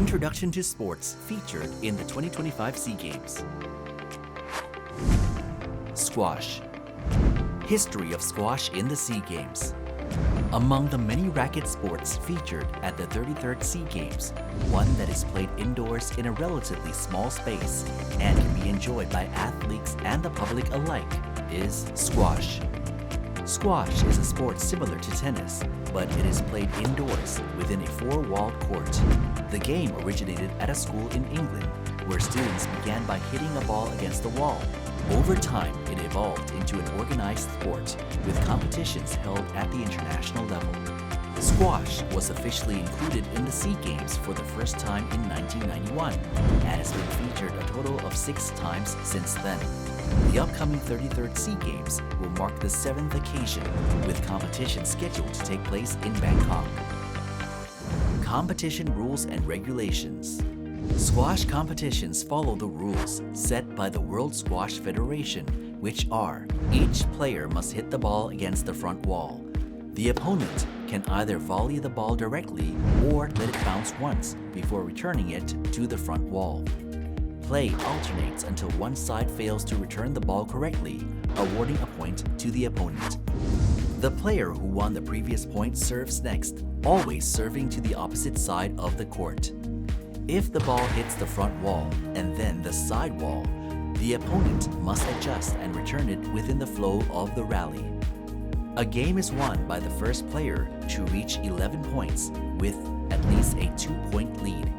Introduction to Sports featured in the 2025 SEA Games. Squash. History of squash in the SEA Games. Among the many racket sports featured at the 33rd SEA Games, one that is played indoors in a relatively small space and can be enjoyed by athletes and the public alike is squash. Squash is a sport similar to tennis, but it is played indoors within a four-walled court. The game originated at a school in England, where students began by hitting a ball against the wall. Over time, it evolved into an organized sport with competitions held at the international level. Squash was officially included in the SEA Games for the first time in 1991 and has been featured a total of 6 times since then. The upcoming 33rd SEA Games will mark the 7th occasion, with competitions scheduled to take place in Bangkok. Competition rules and regulations. Squash competitions follow the rules set by the World Squash Federation, which are: each player must hit the ball against the front wall. The opponent can either volley the ball directly or let it bounce once before returning it to the front wall. Play alternates until one side fails to return the ball correctly, awarding a point to the opponent. The player who won the previous point serves next, always serving to the opposite side of the court. If the ball hits the front wall and then the side wall, the opponent must adjust and return it within the flow of the rally. A game is won by the first player to reach 11 points with at least a 2-point lead.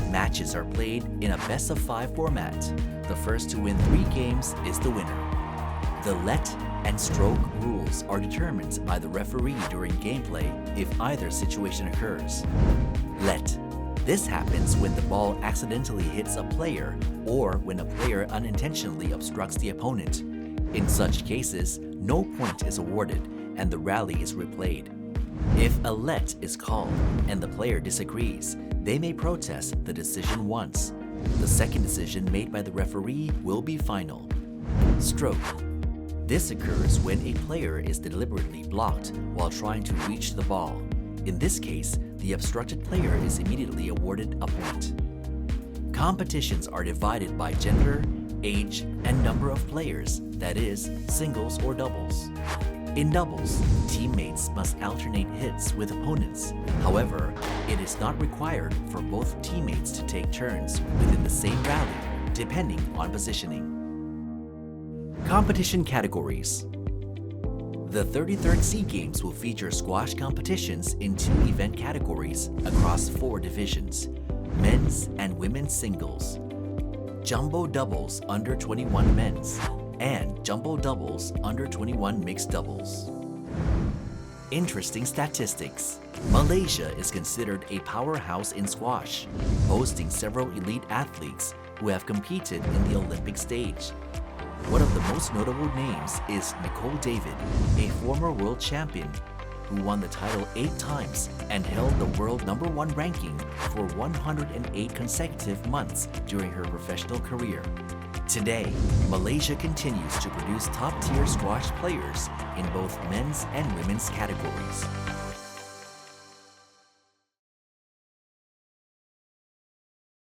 Matches are played in a best-of-5 format. The first to win 3 games is the winner. The let and stroke rules are determined by the referee during gameplay if either situation occurs. Let. This happens when the ball accidentally hits a player or when a player unintentionally obstructs the opponent. In such cases, no point is awarded and the rally is replayed. If a let is called and the player disagrees, they may protest the decision once. The second decision made by the referee will be final. Stroke. This occurs when a player is deliberately blocked while trying to reach the ball. In this case, the obstructed player is immediately awarded a point. Competitions are divided by gender, age, and number of players, that is, singles or doubles. In doubles, teammates must alternate hits with opponents. However, it is not required for both teammates to take turns within the same rally, depending on positioning. Competition categories. The 33rd SEA Games will feature squash competitions in 2 event categories across 4 divisions: men's and women's singles, jumbo doubles under 21 men's, and jumbo doubles under 21 mixed doubles. Interesting statistics. Malaysia is considered a powerhouse in squash, boasting several elite athletes who have competed in the Olympic stage. One of the most notable names is Nicole David, a former world champion who won the title 8 times and held the world #1 ranking for 108 consecutive months during her professional career. Today, Malaysia continues to produce top-tier squash players in both men's and women's categories.